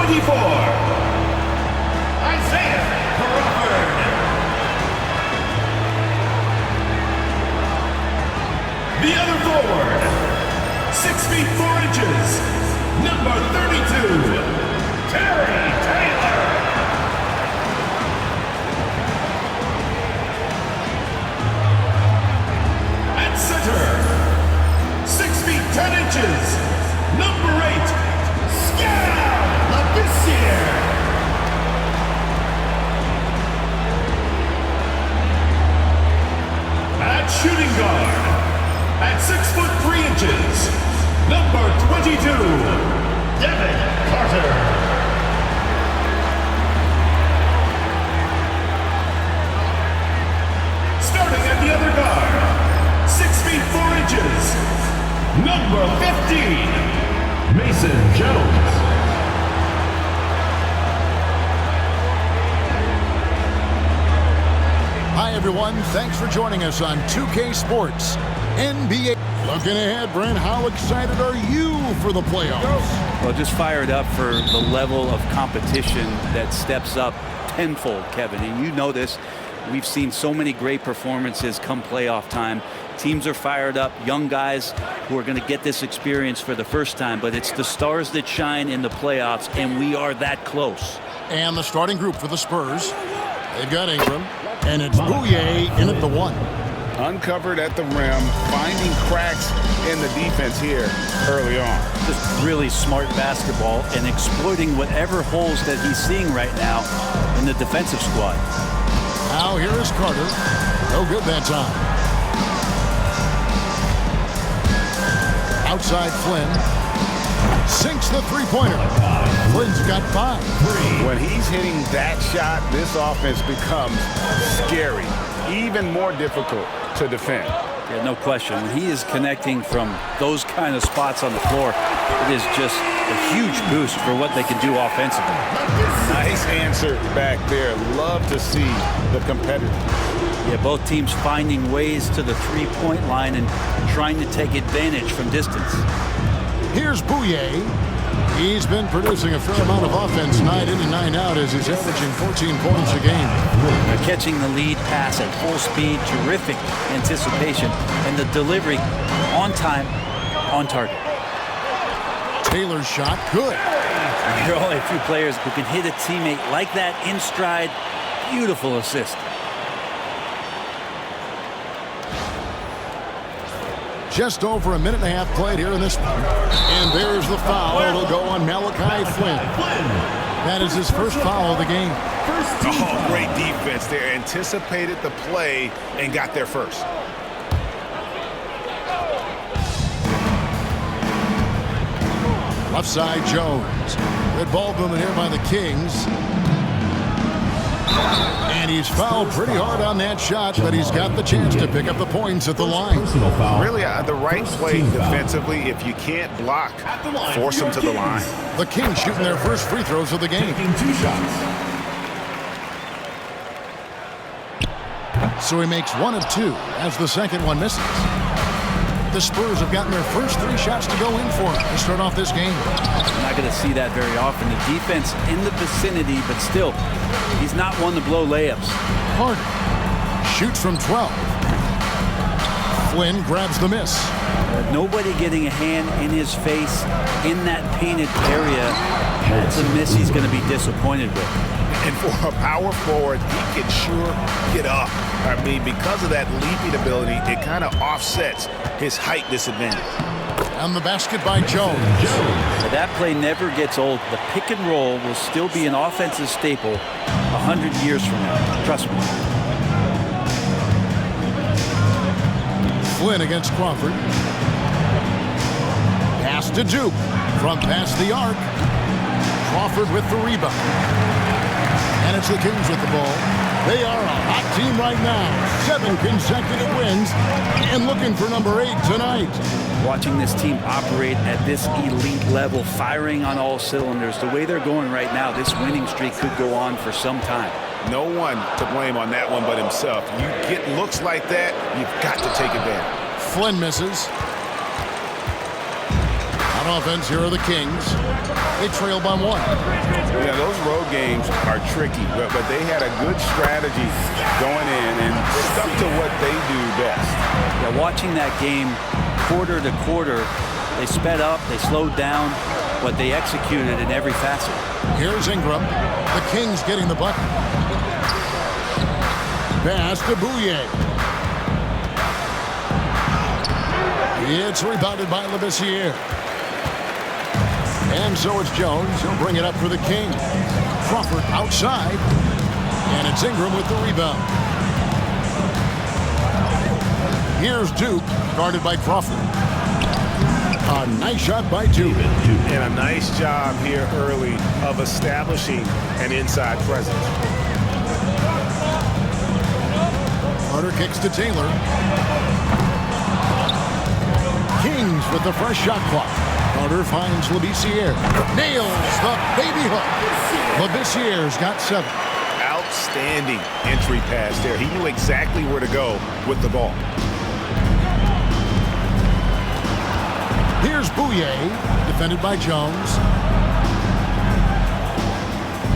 The other forward, 6 feet 4 inches, number 32, Terry Taylor. At center, 6 feet 10 inches, number 8, Skal Labissière. At shooting guard, at 6 foot 3 inches, number 22, Devin Carter. Starting at the other guard, 6 feet 4 inches, number 15, Mason Jones. Hi everyone, thanks for joining us on 2K Sports NBA. Looking ahead, Brent, how excited are you for the playoffs? Well, just fired up for the level of competition that steps up tenfold, Kevin. And you know this. We've seen so many great performances come playoff time. Teams are fired up, young guys who are going to get this experience for the first time. But it's the stars that shine in the playoffs, and we are that close. And the starting group for the Spurs, they've got Ingram, and it's Bouye in at the 1. Uncovered at the rim, finding cracks in the defense here early on. Just really smart basketball and exploiting whatever holes that he's seeing right now in the defensive squad. Now here is Carter. No good that time. Outside Flynn. Sinks the three-pointer. Flynn's got 5. When he's hitting that shot, this offense becomes scary, even more difficult to defend. Yeah, no question. When he is connecting from those kind of spots on the floor, it is just a huge boost for what they can do offensively. Nice answer back there. Love to see the competitor. Yeah, both teams finding ways to the three-point line and trying to take advantage from distance. Here's Bouye. He's been producing a fair amount of offense night in and night out as he's averaging 14 points a game. Catching the lead pass at full speed, terrific anticipation, and the delivery on time, on target. Taylor's shot, good. There are only a few players who can hit a teammate like that in stride. Beautiful assist. Just over a minute and a half played here in this one. And there's the foul. It'll go on Malachi Flynn. That is his first foul of the game. Oh, great defense there. Anticipated the play and got there first. Left side, Jones. Good ball movement here by the Kings. And he's fouled pretty hard on that shot, but he's got the chance to pick up the points at the line. Really the right play defensively. If you can't block, force them to the line. The Kings shooting their first free throws of the game. So he makes 1 of 2 as the second one misses. The Spurs have gotten their first 3 shots to go in for to start off this game. I'm not going to see that very often. The defense in the vicinity, but still, he's not one to blow layups. Carter shoots from 12. Flynn grabs the miss. Nobody getting a hand in his face in that painted area. That's a miss he's going to be disappointed with. And for a power forward, he can sure get up. I mean, because of that leaping ability, it kind of offsets his height disadvantage. And the basket by Jones. That play never gets old. The pick and roll will still be an offensive staple 100 years from now. Trust me. Flynn against Crawford. Pass to Duke from past the arc. Crawford with the rebound. And it's the Kings with the ball. They are a hot team right now. 7 consecutive wins and looking for number 8 tonight. Watching this team operate at this elite level, firing on all cylinders, the way they're going right now, this winning streak could go on for some time. No one to blame on that one but himself. You get looks like that, you've got to take advantage. Flynn misses. Out On offense, here are the Kings. They trail by 1. Yeah, those road games are tricky, but they had a good strategy going in and stuck to what they do best. Yeah, watching that game quarter to quarter, they sped up, they slowed down, but they executed in every facet. Here's Ingram. The Kings getting the bucket. Pass to Bouye. It's rebounded by Labissière. And so it's Jones. He'll bring it up for the Kings. Crawford outside. And it's Ingram with the rebound. Here's Duke, guarded by Crawford. A nice shot by Duke. And a nice job here early of establishing an inside presence. Carter kicks to Taylor. Kings with the fresh shot clock. Carter finds Labissière. Nails the baby hook. Labissière's got 7. Outstanding entry pass there. He knew exactly where to go with the ball. Here's Bouye, defended by Jones.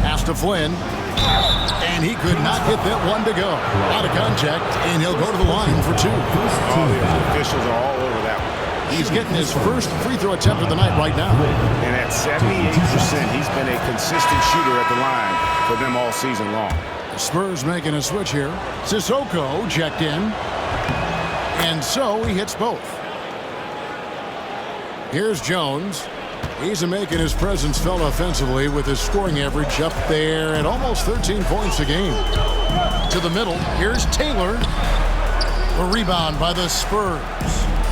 Pass to Flynn. And he could not get that one to go. Out of contact, and he'll go to the line for 2. Oh, the officials are all over that one. He's getting his first free throw attempt of the night right now. And at 78%, he's been a consistent shooter at the line for them all season long. The Spurs making a switch here. Cissoko checked in. And so he hits both. Here's Jones. He's making his presence felt offensively with his scoring average up there at almost 13 points a game. To the middle, here's Taylor. A rebound by the Spurs.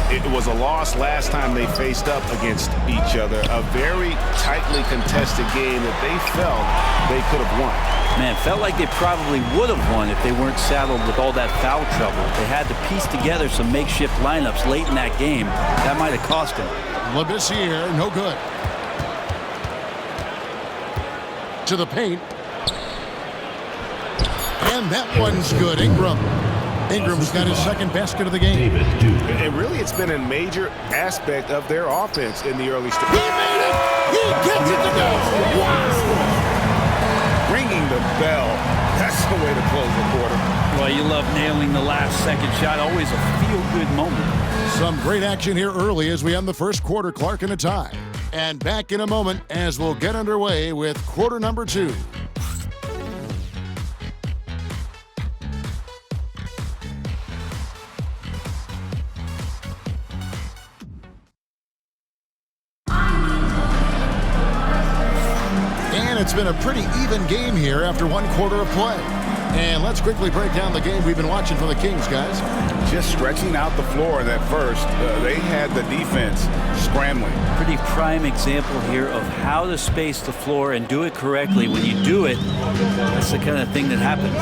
It was a loss last time they faced up against each other. A very tightly contested game that they felt they could have won. Man, felt like they probably would have won if they weren't saddled with all that foul trouble. They had to piece together some makeshift lineups late in that game. That might have cost him. Labissière, no good. To the paint. And that one's good. Ingram's got his second basket of the game. And really, it's been a major aspect of their offense in the early stage. He made it! He gets it to go! Ringing the bell. That's the way to close the quarter. Well, you love nailing the last second shot. Always a feel-good moment. Some great action here early as we end the first quarter. Clark in a tie. And back in a moment as we'll get underway with quarter number 2. It's been a pretty even game here after one quarter of play. And let's quickly break down the game we've been watching for the Kings, guys. Just stretching out the floor that first. They had the defense scrambling. Pretty prime example here of how to space the floor and do it correctly. When you do it, that's the kind of thing that happens.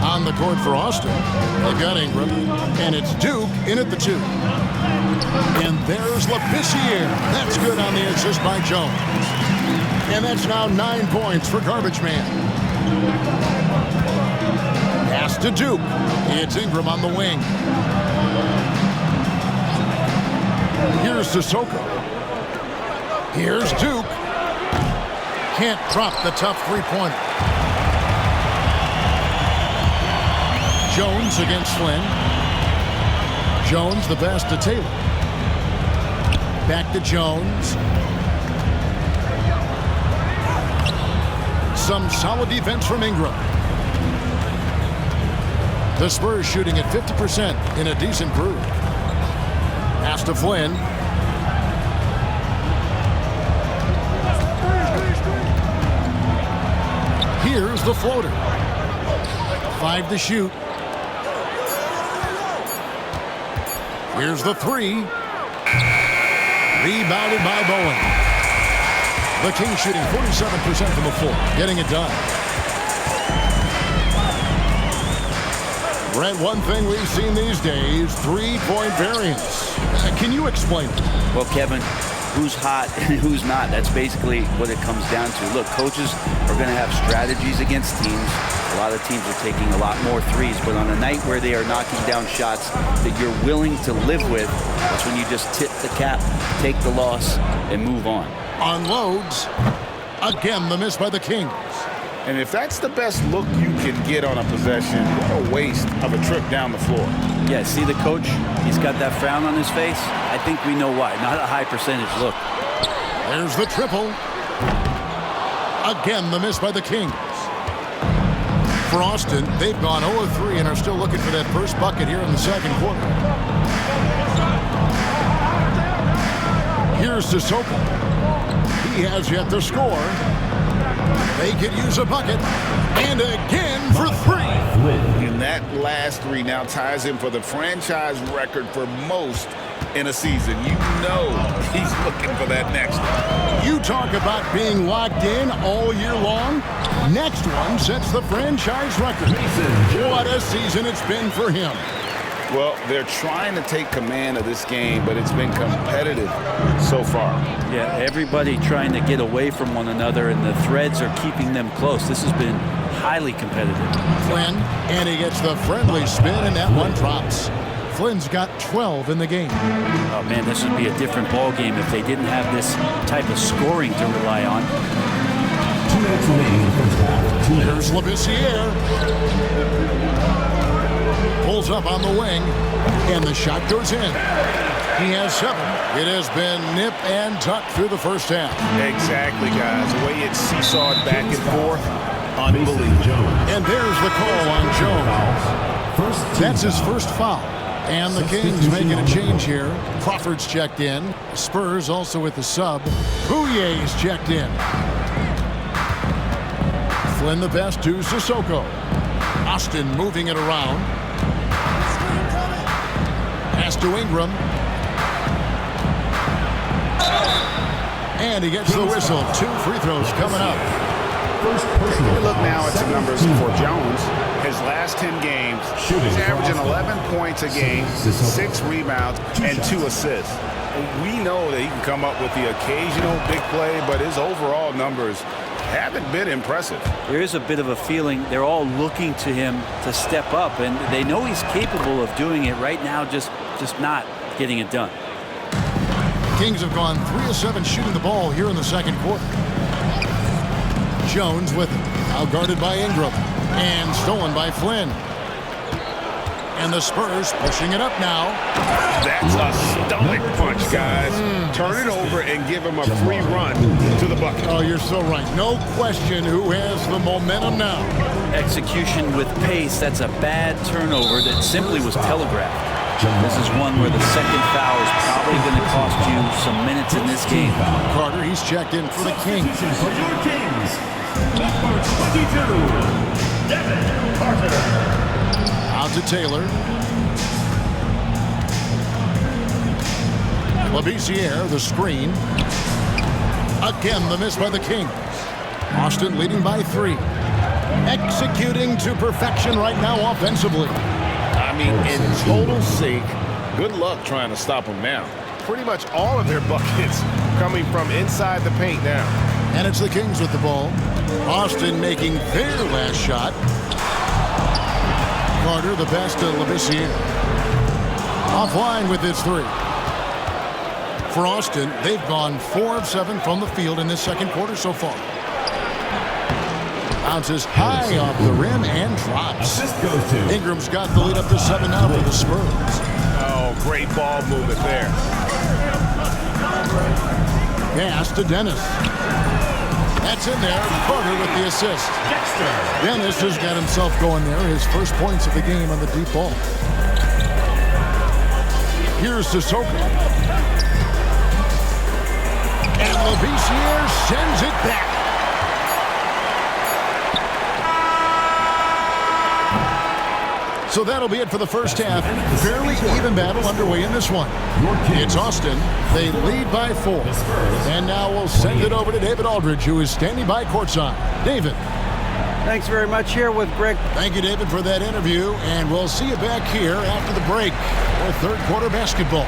On the court for Austin, they've got Ingram, and it's Duke in at the 2. And there's Labissière. That's good on the assist by Jones. And that's now 9 points for Garbage Man. Pass to Duke. It's Ingram on the wing. Here's Cissoko. Here's Duke. Can't drop the tough three-pointer. Jones against Flynn. Jones the pass to Taylor. Back to Jones. Some solid defense from Ingram. The Spurs shooting at 50% in a decent groove. Pass to Flynn. Here's the floater. 5 to shoot. Here's the 3. Rebounded by Bowen. The Kings shooting 47% from the floor, getting it done. Brent, one thing we've seen these days, 3-point variance. Can you explain it? Well, Kevin, who's hot and who's not. That's basically what it comes down to. Look, coaches are going to have strategies against teams. A lot of teams are taking a lot more threes, but on a night where they are knocking down shots that you're willing to live with, that's when you just tip the cap, take the loss, and move on. Unloads. Again, the miss by the Kings. And if that's the best look you can get on a possession, what a waste of a trip down the floor. Yeah, see the coach? He's got that frown on his face. I think we know why. Not a high percentage look. There's the triple. Again, the miss by the Kings. For Austin, they've gone 0 of 3 and are still looking for that first bucket here in the second quarter. Here's Cissoko. He has yet to score. They could use a bucket. And again for 3. And that last 3 now ties him for the franchise record for most in a season. You know he's looking for that next one. You talk about being locked in all year long. Next one sets the franchise record. What a season it's been for him. Well, they're trying to take command of this game, but it's been competitive so far. Yeah, everybody trying to get away from one another, and the threads are keeping them close. This has been highly competitive. Flynn, and he gets the friendly spin, and that one drops. Flynn's got 12 in the game. Oh, man, this would be a different ball game if they didn't have this type of scoring to rely on. 2 minutes remaining in the first half. Here's Labissière. Pulls up on the wing, and the shot goes in. He has 7. It has been nip and tuck through the first half. Exactly, guys. The way it's seesawed back and forth, unbelievable. And there's the call on Jones. That's his first foul. And the Kings making a change here. Crawford's checked in. Spurs also with the sub. Bouyer's checked in. Flynn the pass to Cissoko. Austin moving it around. Pass to Ingram. And he gets the whistle. 2 free throws coming up. Take a look now at some numbers for Jones. His last 10 games, he's averaging 11 points a game, 6 rebounds, and 2 assists. We know that he can come up with the occasional big play, but his overall numbers haven't been impressive. There is a bit of a feeling they're all looking to him to step up, and they know he's capable of doing it right now, just not getting it done. Kings have gone 3 of 7 shooting the ball here in the second quarter. Jones with it. Now guarded by Ingram. And stolen by Flynn. And the Spurs pushing it up now. That's a stomach punch, guys. Turn it over and give him a free run to the bucket. Oh, you're so right. No question who has the momentum now. Execution with pace. That's a bad turnover that simply was telegraphed. This is one where the second foul is probably going to cost you some minutes in this game. Carter, he's checked in for the Kings. For your Kings, number 22, Devin Carter. Out to Taylor. Labissière, the screen. Again, the miss by the Kings. Austin leading by 3. Executing to perfection right now offensively. I mean, in total sync. Good luck trying to stop them now. Pretty much all of their buckets coming from inside the paint now. And it's the Kings with the ball. Austin making their last shot. Carter, the pass to Labissière. Offline with his 3. For Austin, they've gone 4 of 7 from the field in this second quarter so far. Bounces high off the rim and drops. Ingram's got the lead up to 7 now for the Spurs. Oh, great ball movement there. Pass to Dennis. That's in there. Carter with the assist. Dennis has got himself going there. His first points of the game on the deep ball. Here's Cissoko. And Labissière sends it back. So that'll be it for the first half. Fairly even battle underway in this one. It's Austin. They lead by 4. And now we'll send it over to David Aldridge, who is standing by courtside. David. Thanks very much. Here with Greg. Thank you, David, for that interview. And we'll see you back here after the break for third quarter basketball.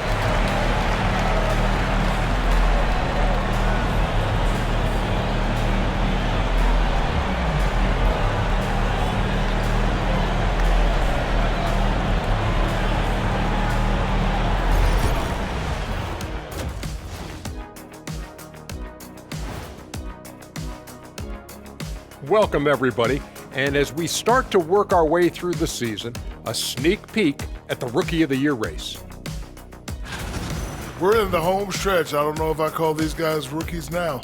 welcome everybody. And as we start to work our way through the season, a sneak peek at the Rookie of the Year race. We're in the home stretch. I don't know if I call these guys rookies now.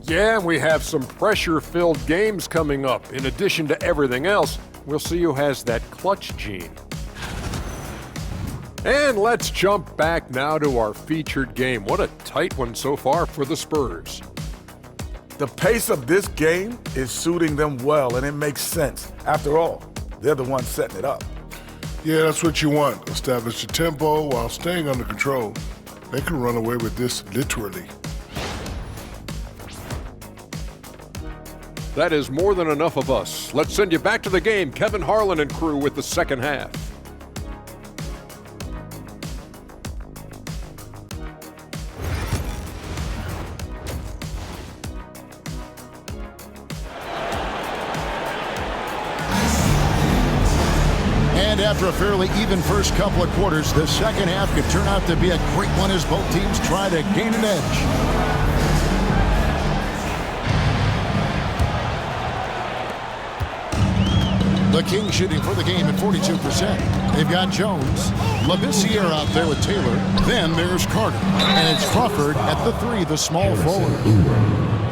Yeah, we have some pressure-filled games coming up. In addition to everything else, we'll see who has that clutch gene. And let's jump back now to our featured game. What a tight one so far for the Spurs. The pace of this game is suiting them well, and it makes sense. After all, they're the ones setting it up. Yeah, that's what you want. Establish the tempo while staying under control. They can run away with this literally. That is more than enough of us. Let's send you back to the game. Kevin Harlan and crew with the second half. And after a fairly even first couple of quarters, the second half could turn out to be a great one as both teams try to gain an edge. The Kings shooting for the game at 42%. They've got Jones, Labissière out there with Taylor. Then there's Carter. And it's Crawford at the three, the small forward.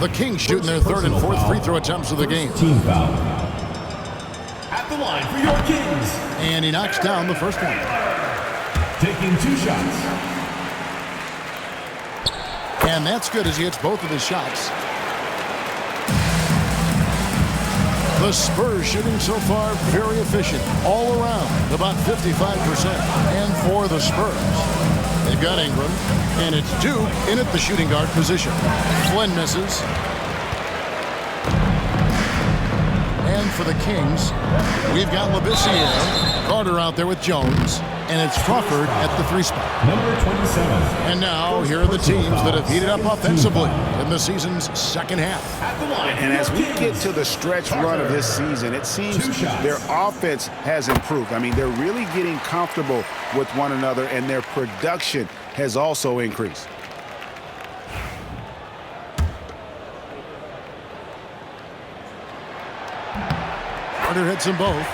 The Kings shooting their third and fourth free throw attempts of the game. Team foul. At the line for your Kings. And he knocks down the first one. Taking 2 shots. And that's good as he hits both of his shots. The Spurs shooting so far very efficient all around, about 55%. And for the Spurs, they've got Ingram, and it's Duke in at the shooting guard position. Flynn misses. And for the Kings, we've got Labissière, Carter out there with Jones, and it's Crawford at the 3 spot. Number 27. And now here are the teams that have heated up offensively in the season's second half. At the line. And as we get to the stretch run of this season, it seems their offense has improved. I mean, they're really getting comfortable with one another, and their production has also increased. Carter hits them both.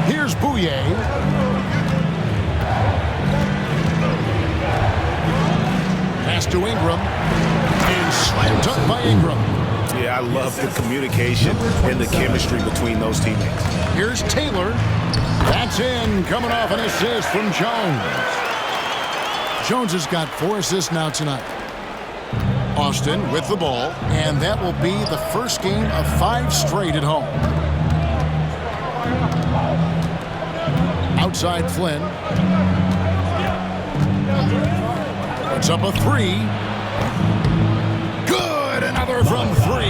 Here's Bouye. Pass to Ingram. And slam dunk by Ingram. Yeah, I love the communication and the chemistry between those teammates. Here's Taylor. That's in. Coming off an assist from Jones. Jones has got 4 assists now tonight. Austin with the ball, and that will be the first game of 5 straight at home. Outside Flynn. Puts up a 3. Good, another from 3.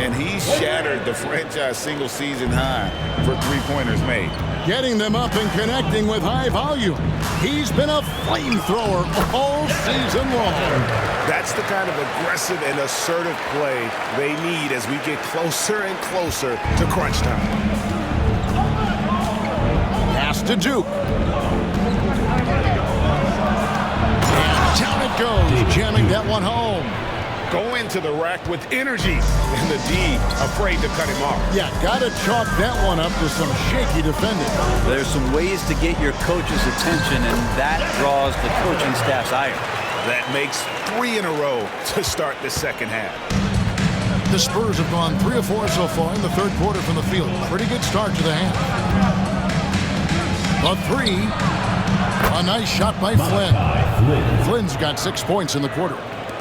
And he shattered the franchise single-season high for three-pointers made. Getting them up and connecting with high volume. He's been a flamethrower all season long. That's the kind of aggressive and assertive play they need as we get closer and closer to crunch time. Pass to Duke. And down it goes, jamming that one home. Go into the rack with energy, and the D afraid to cut him off. Yeah, gotta chalk that one up to some shaky defending. There's some ways to get your coach's attention, and that draws the coaching staff's ire. That makes 3 in a row to start the second half. The Spurs have gone 3 of 4 so far in the third quarter from the field. Pretty good start to the half. A 3. A nice shot by Flynn. Flynn's got 6 points in the quarter.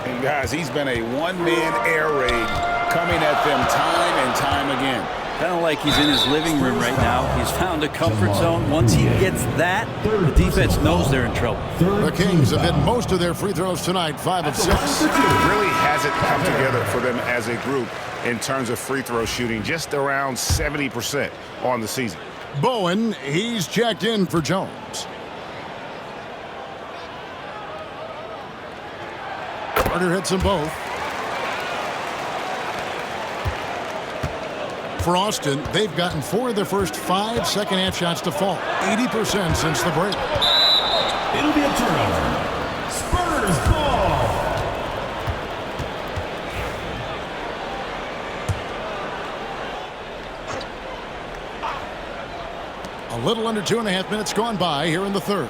And guys, he's been a one-man air raid coming at them time and time again. Kind of like he's in his living room right now. He's found a comfort zone. Once he gets that, the defense knows they're in trouble. The Kings have hit most of their free throws tonight, 5 of 6. It really hasn't come together for them as a group in terms of free throw shooting, just around 70% on the season. Bowen, he's checked in for Jones. Carter hits them both. For Austin, they've gotten 4 of their first 5 second-half shots to fall. 80% since the break. It'll be a turnover. Spurs ball. A little under 2.5 minutes gone by here in the third.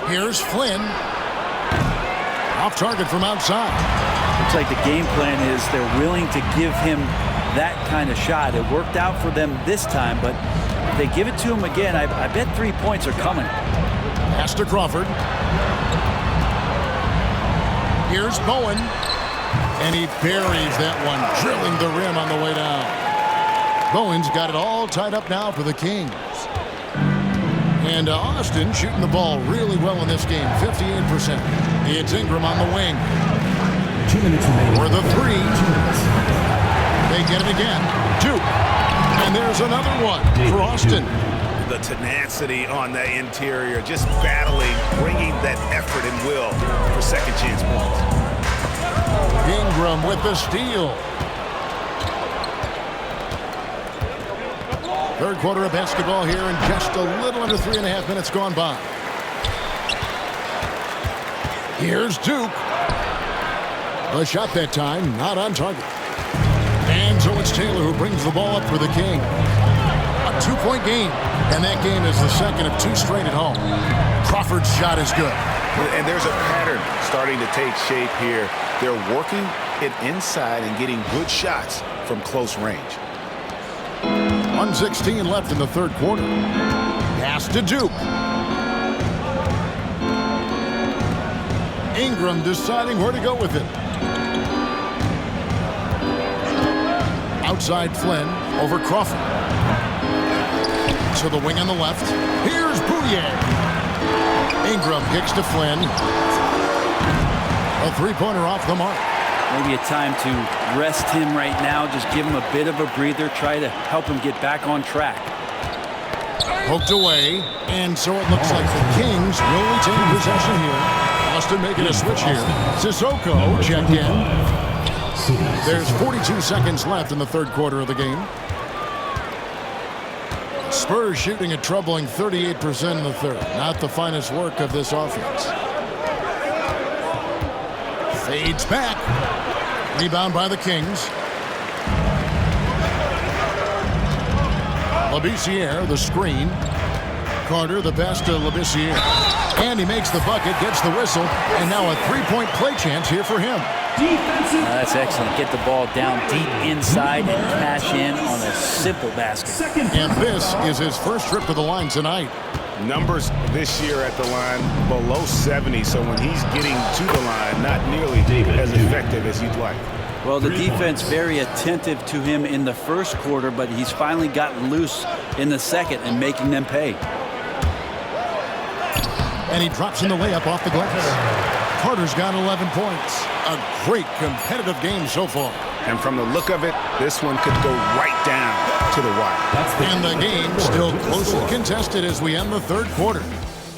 Here's Flynn. Off target from outside. Looks like the game plan is they're willing to give him that kind of shot. It worked out for them this time, but if they give it to him again, I bet 3 points are coming. Pass to Crawford. Here's Bowen. And he buries that one, drilling the rim on the way down. Bowen's got it all tied up now for the Kings. And Austin shooting the ball really well in this game, 58%. It's Ingram on the wing. 2 minutes remaining. For the three. They get it again. Duke. And there's another one for Austin. The tenacity on the interior, just battling, bringing that effort and will for second chance points. Ingram with the steal. Third quarter of basketball here, and just a little under 3.5 minutes gone by. Here's Duke. The shot that time, not on target. And so it's Taylor who brings the ball up for the King. A 2-point game, and that game is the second of 2 straight at home. Crawford's shot is good. And there's a pattern starting to take shape here. They're working it inside and getting good shots from close range. 1:16 left in the third quarter. Pass to Duke. Ingram deciding where to go with it. Outside Flynn over Crawford. To the wing on the left. Here's Boudier. Ingram kicks to Flynn. A three-pointer off the mark. Maybe a time to rest him right now. Just give him a bit of a breather. Try to help him get back on track. Poked away. And so it looks like the Kings will retain possession here. Austin making a switch here. Cissoko checked in. There's 42 seconds left in the third quarter of the game. Spurs shooting a troubling 38% in the third. Not the finest work of this offense. Fades back. Rebound by the Kings. Labissière, the screen. Carter, the pass to Labissière. And he makes the bucket, gets the whistle, and now a three-point play chance here for him. That's excellent. Get the ball down deep inside and cash in on a simple basket. And this is his first trip to the line tonight. Numbers this year at the line below 70, so when he's getting to the line, not nearly as effective as you'd like. Well, the defense very attentive to him in the first quarter, but he's finally gotten loose in the second and making them pay. And he drops in the layup off the glass. Carter's got 11 points. A great competitive game so far. And from the look of it, this one could go right down to the wire. And the game still closely contested as we end the third quarter.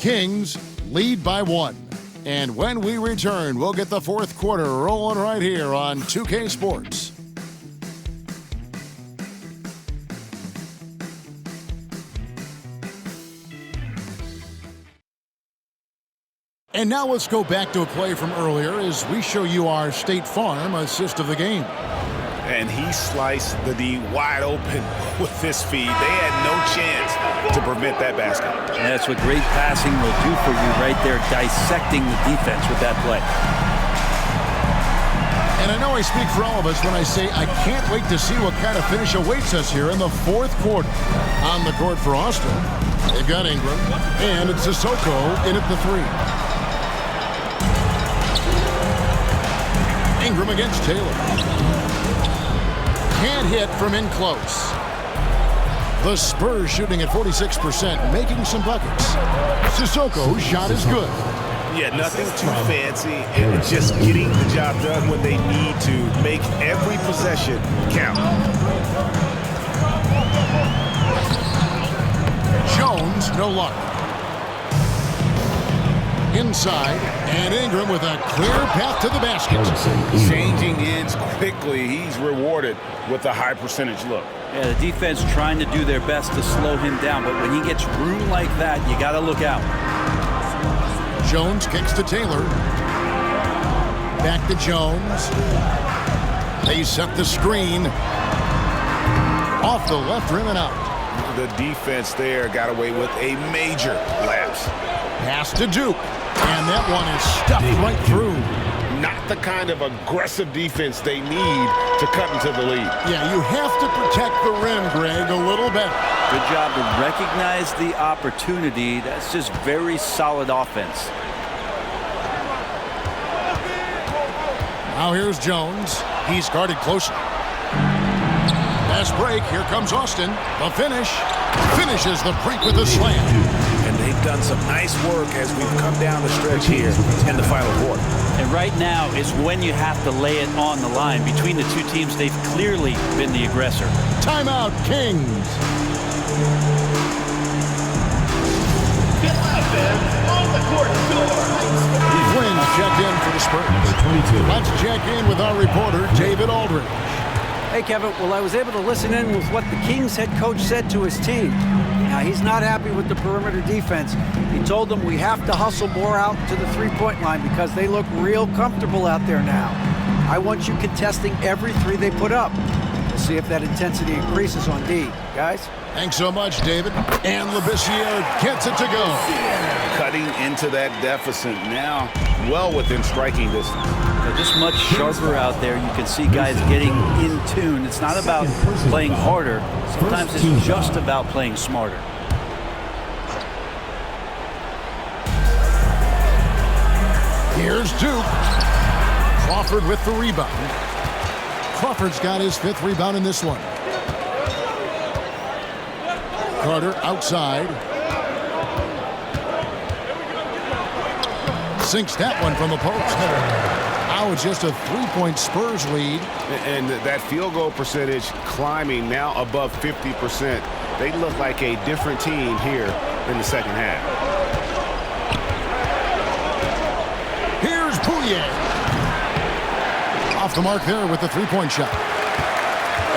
Kings lead by 1. And when we return, we'll get the fourth quarter rolling right here on 2K Sports. And now let's go back to a play from earlier as we show you our State Farm assist of the game. And he sliced the D wide open with this feed. They had no chance to prevent that basket. And that's what great passing will do for you right there, dissecting the defense with that play. And I know I speak for all of us when I say I can't wait to see what kind of finish awaits us here in the fourth quarter. On the court for Austin, they've got Ingram, and it's Cissoko in at the three. Ingram against Taylor. Can't hit from in close. The Spurs shooting at 46%, making some buckets. Cissiko's shot is good. Yeah, nothing too fancy. It's just getting the job done when they need to. Make every possession count. Jones, no luck. Inside, and Ingram with a clear path to the basket. Changing ends quickly. He's rewarded with a high percentage look. Yeah, the defense trying to do their best to slow him down, but when he gets room like that, you got to look out. Jones kicks to Taylor. Back to Jones. They set the screen. Off the left rim and out. The defense there got away with a major lapse. Pass to Duke. And that one is stuffed right through. Not the kind of aggressive defense they need to cut into the lead. Yeah, you have to protect the rim, Greg, a little better. Good job to recognize the opportunity. That's just very solid offense. Now here's Jones. He's guarded closely. Fast break. Here comes Austin. The finish. Finishes the break with a slam. And they've done some nice work as we've come down the stretch here in the final quarter. And right now is when you have to lay it on the line. Between the two teams, they've clearly been the aggressor. Timeout, Kings. 11 on the court floor. Flynn's checked in for the Spurs. Let's check in with our reporter, David Aldridge. Hey, Kevin. Well, I was able to listen in with what the Kings head coach said to his team. Now, he's not happy with the perimeter defense. He told them we have to hustle more out to the three-point line because they look real comfortable out there now. I want you contesting every three they put up. We'll see if that intensity increases on D. Guys? Thanks so much, David. And Labissière gets it to go. Cutting into that deficit now, well within striking distance. They're just much sharper out there. You can see guys getting in tune. It's not about playing harder. Sometimes it's just about playing smarter. Here's Duke. Crawford with the rebound. Crawford's got his 5th rebound in this one. Carter outside. Sinks that one from the post. Now it's just a 3-point Spurs lead. And that field goal percentage climbing now above 50%. They look like a different team here in the second half. Here's Pouillet. Off the mark there with the 3-point shot.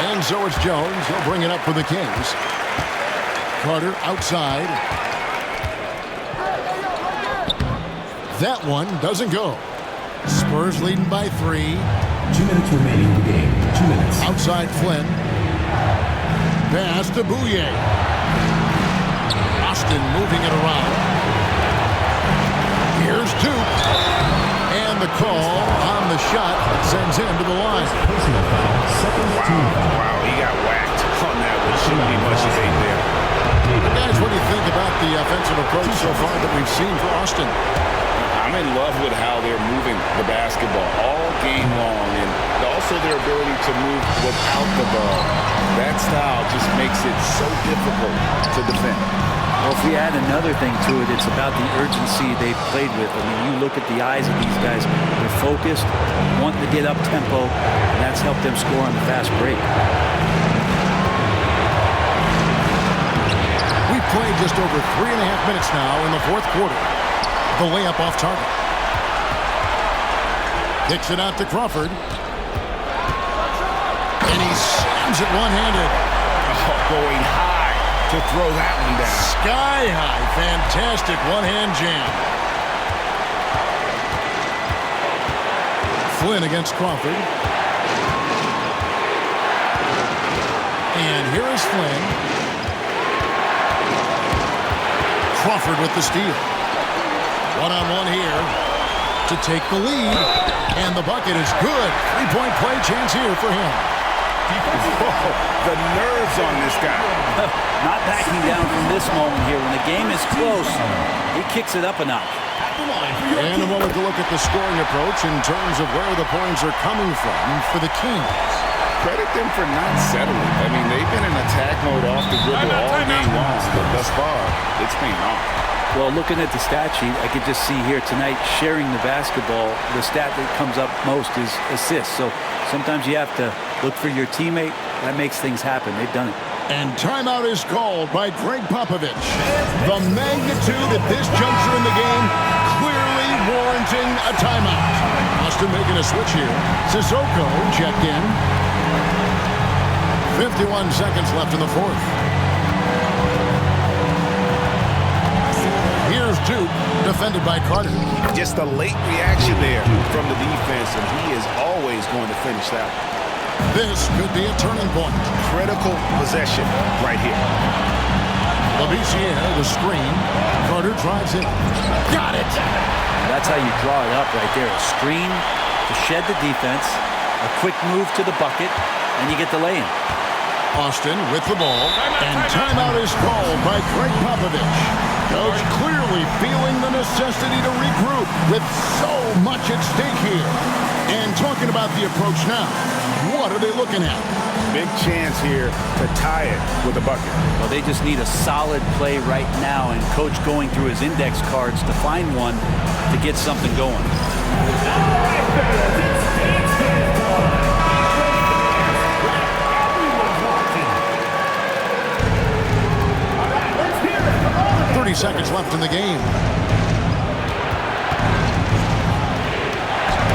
And so it's Jones. He'll bring it up for the Kings. Carter outside. That one doesn't go. Spurs leading by 3. 2 minutes remaining in the game. 2 minutes. Outside Flynn. Pass to Pouillet. Austin moving it around. Here's Duke. And the call on the shot sends him to the line. Wow, he got whacked on that one. Shouldn't be much of a there. Guys, what do you think about the offensive approach so far that we've seen for Austin? I'm in love with how they're moving the basketball all game long, and also their ability to move without the ball. That style just makes it so difficult to defend. Well, if we add another thing to it, it's about the urgency they've played with. I mean, you look at the eyes of these guys. They're focused, wanting to get up tempo, and that's helped them score on the fast break. We've played just over 3.5 minutes now in the 4th quarter. The layup off target. Kicks it out to Crawford. And he slams it one-handed. Oh, going high to throw that one down. Sky high. Fantastic one-hand jam. Flynn against Crawford. And here is Flynn. Crawford with the steal. One-on-one here to take the lead. And the bucket is good. 3-point play chance here for him. Whoa, the nerves on this guy. Not backing down from this moment here. When the game is close, he kicks it up a notch. And a moment to look at the scoring approach in terms of where the points are coming from for the Kings. Credit them for not settling. I mean, they've been in attack mode off the dribble all game long, but thus far, it's paying off. Well, looking at the stat sheet, I could just see here tonight sharing the basketball. The stat that comes up most is assists. So sometimes you have to look for your teammate. That makes things happen. They've done it. And timeout is called by Greg Popovich. The magnitude at this juncture in the game clearly warranting a timeout. Austin making a switch here. Cissoko checked in. 51 seconds left in the 4th. Here's Duke, defended by Carter. Just a late reaction there from the defense, and he is always going to finish that. This could be a turning point. Critical possession right here. Labissière, the screen. Carter drives in. Got it! That's how you draw it up right there. A screen to shed the defense, a quick move to the bucket, and you get the lay-in. Austin with the ball, and timeout is called by Greg Popovich. Coach clearly feeling the necessity to regroup with so much at stake here. And talking about the approach now, what are they looking at? Big chance here to tie it with a bucket. Well, they just need a solid play right now, and Coach going through his index cards to find one to get something going. 30 seconds left in the game.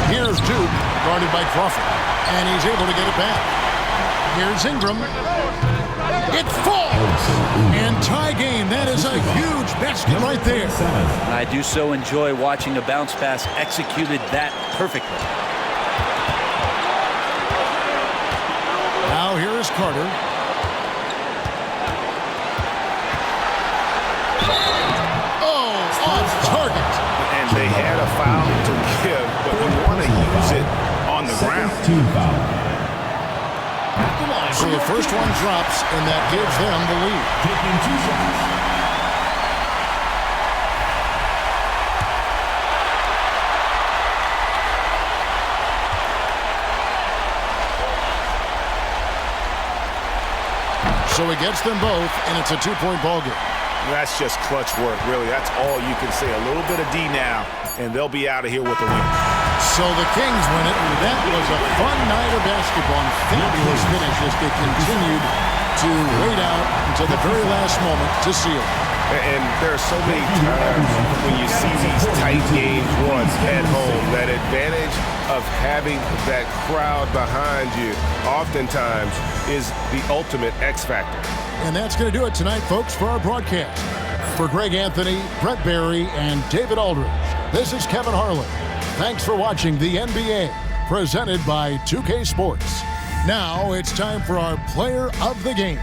Here's Duke, guarded by Crawford, and he's able to get it back. Here's Ingram. It falls! And tie game. That is a huge basket right there. I do so enjoy watching a bounce pass executed that perfectly. Now here is Carter. Target. And they had a foul to give, but you want to use it on the ground. Team foul. So the first one drops, and that gives them the lead. Taking 2 shots. So he gets them both, and it's a 2-point ball game. That's just clutch work, really. That's all you can say. A little bit of D now, and they'll be out of here with a win. So the Kings win it. That was a fun night of basketball. Fabulous finish as they continued to wait out until the very last moment to seal it. And there are so many times when you see these tight games won at home, that advantage of having that crowd behind you oftentimes is the ultimate X factor. And that's going to do it tonight, folks, for our broadcast. For Greg Anthony, Brett Barry, and David Aldridge, this is Kevin Harlan. Thanks for watching the NBA, presented by 2K Sports. Now it's time for our Player of the Game.